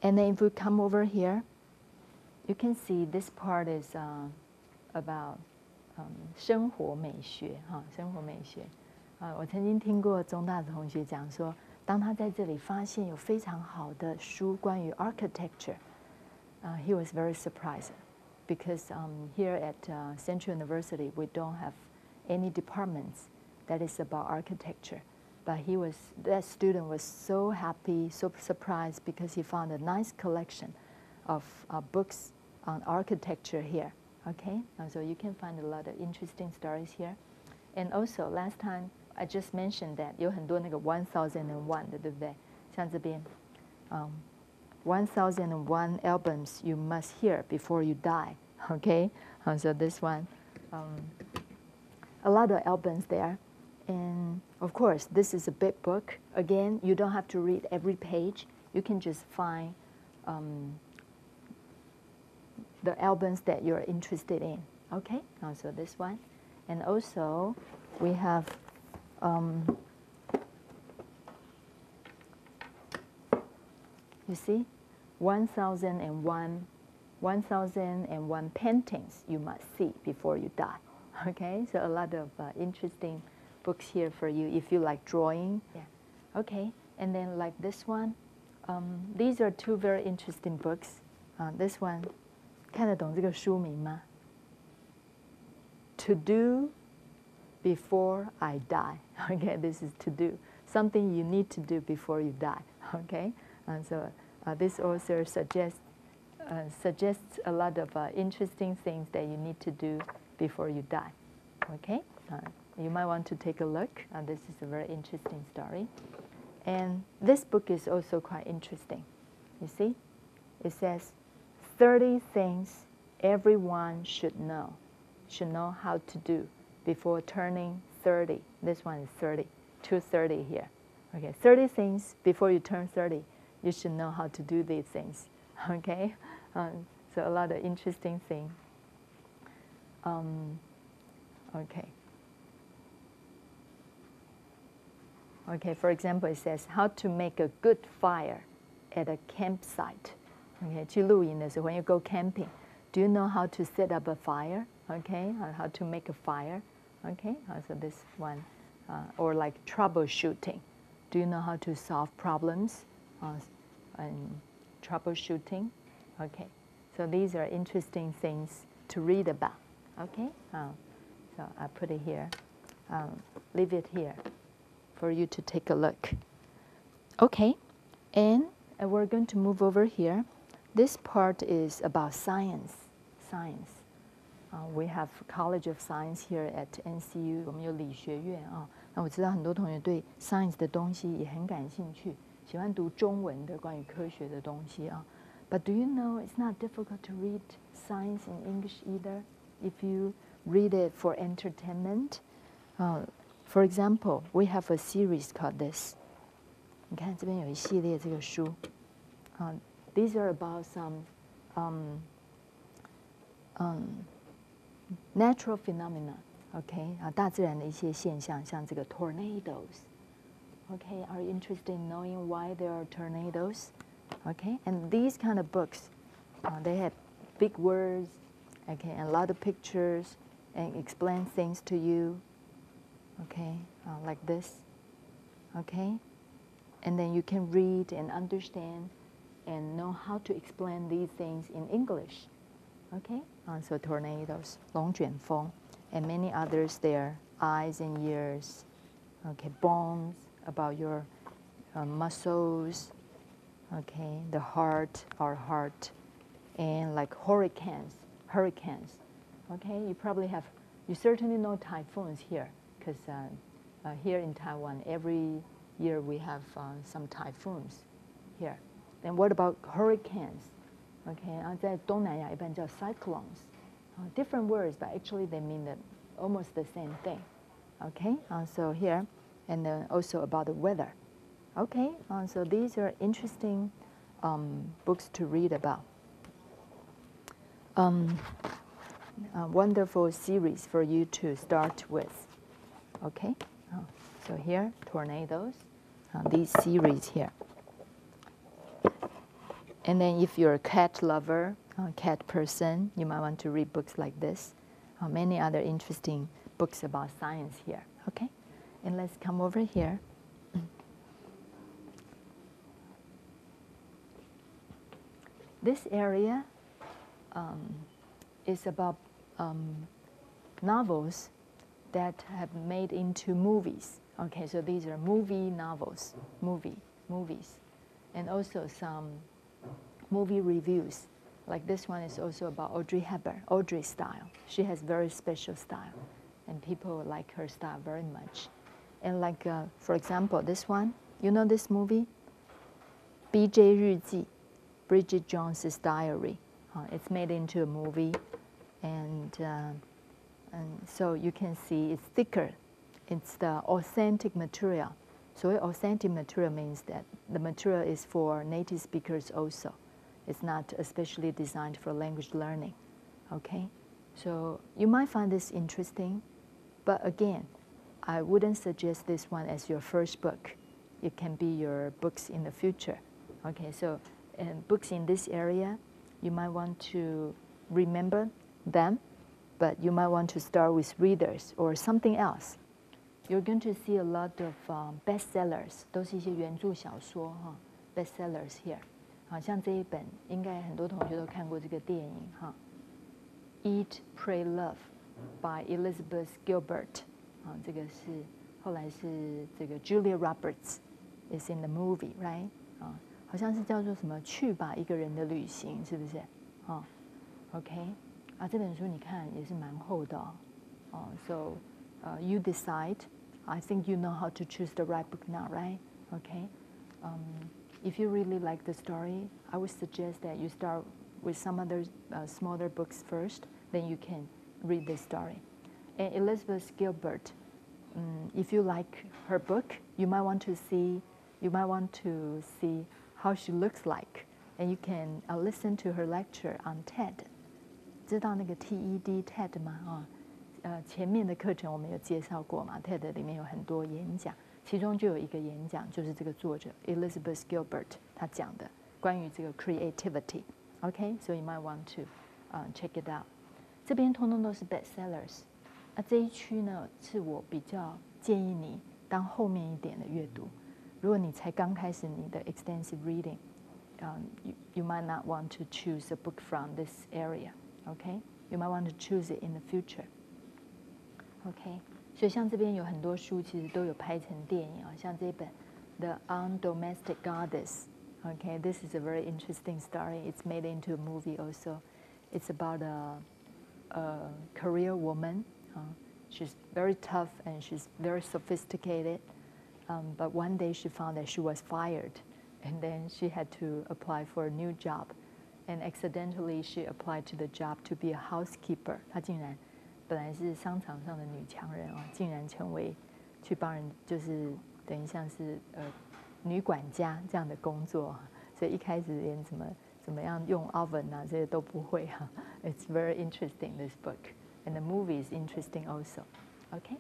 And then if we come over here, you can see this part is about 生活美学哈，生活美学我曾经听过中大的同学讲说，当他在这里发现有非常好的书关于 architecture， he was very surprised because here at Central University we don't have any departments that is about architecture. But that student was so happy, so surprised because he found a nice collection of books on architecture here. Okay, so you can find a lot of interesting stories here. And also last time I just mentioned that 有很多那个1001的，对不对？像这边1001 albums you must hear before you die. Okay, so this one, a lot of albums there. And of course, this is a big book. Again, you don't have to read every page. You can just find the albums that you're interested in. Okay, so this one. And also, we have you see, 1001 paintings you must see before you die. Okay, so a lot of interesting books here for you if you like drawing. Yeah. Okay, and then like this one, these are two very interesting books. This one, 看得懂这个书名吗？ To do before I die. Okay, this is to do, something you need to do before you die. Okay, and so this author suggests a lot of interesting things that you need to do before you die. Okay. You might want to take a look. This is a very interesting story. And this book is also quite interesting. You see? It says 30 things everyone should know how to do before turning 30. This one is 30, 230 here. Okay, 30 things before you turn 30. You should know how to do these things. Okay? So a lot of interesting things. Okay. Okay, for example, it says how to make a good fire at a campsite. Okay, 去露营的时候, when you go camping, do you know how to set up a fire? Okay, or how to make a fire? Okay, so this one, or like troubleshooting. Do you know how to solve problems and troubleshooting? Okay, so these are interesting things to read about. Okay, so I put it here, leave it here for you to take a look. Okay, and we're going to move over here. This part is about science. We have College of Science here at NCU. 我们有理学院那我知道很多同学对 science 的东西也很感兴趣，喜欢读中文的关于科学的东西But do you know it's not difficult to read science in English either if you read it for entertainment? For example, we have a series called this. 你看这边有一系列这个书These are about some natural phenomena. Okay, 大自然的一些现象，像这个 tornadoes. Okay, are you interested in knowing why there are tornadoes? Okay, and these kind of books, they have big words, okay, and a lot of pictures, and explain things to you. Okay, like this. Okay, and then you can read and understand and know how to explain these things in English. Okay, so tornadoes, 龙卷风, and many others there, eyes and ears. Okay, bones, about your muscles. Okay, the heart, our heart, and like hurricanes. Okay, you certainly know typhoons here, because here in Taiwan, every year we have some typhoons here. Then what about hurricanes? Okay, 在东南亚一般叫 cyclones. Different words, but actually they mean almost the same thing. Okay, so here, and then also about the weather. Okay, so these are interesting books to read about. A wonderful series for you to start with. Okay, so here, tornadoes, these series here. And then if you're a cat lover, cat person, you might want to read books like this. Many other interesting books about science here, okay? And let's come over here. This area is about novels that have made into movies. Okay, so these are movie novels, movies. And also some movie reviews. Like this one is also about Audrey Hepburn, Audrey's style. She has very special style, and people like her style very much. And like, for example, this one, you know this movie? B.J. 日记, Bridget Jones's Diary. It's made into a movie, and so you can see it's thicker. It's the authentic material. So authentic material means that the material is for native speakers also. It's not especially designed for language learning, okay? So you might find this interesting, but again, I wouldn't suggest this one as your first book. It can be your books in the future, okay? So books in this area, you might want to remember them, but you might want to start with readers or something else. You're going to see a lot of bestsellers, 都是一些原著小说哈 bestsellers here. 好像这一本应该很多同学都看过这个电影哈 Eat, Pray, Love by Elizabeth Gilbert. 这个是后来是这个 Julia Roberts is in the movie, right? 好像是叫做什么去吧一个人的旅行，是不是？OK 这本书你看也是蛮厚的So you decide. I think you know how to choose the right book now, right? Okay. If you really like the story, I would suggest that you start with some other smaller books first, then you can read the story. And Elizabeth Gilbert, if you like her book, you might want to see how she looks like, and you can listen to her lecture on TED. 知道那个 TED 吗？前面的课程我们有介绍过嘛 ，TED 里面有很多演讲，其中就有一个演讲就是这个作者 Elizabeth Gilbert 他讲的关于这个 creativity。OK， so you might want to check it out。这边通通都是 bestsellers。这一区呢是我比较建议你当后面一点的阅读。如果你才刚开始你的 extensive reading，you might not want to choose a book from this area。OK， you might want to choose it in the future。OK， 所以像这边有很多书其实都有拍成电影像这本 The Undomestic Goddess。Okay, this is a very interesting story. It's made into a movie also. It's about a career woman. She's very tough and she's very sophisticated. But one day she found that she was fired, and then she had to apply for a new job. And accidentally she applied to the job to be a housekeeper. 她竟然本来是商场上的女强人竟然成为去帮人，就是等于像是女管家这样的工作，所以一开始连怎么样用 oven 这些都不会It's very interesting, this book, and the movie is interesting also. Okay.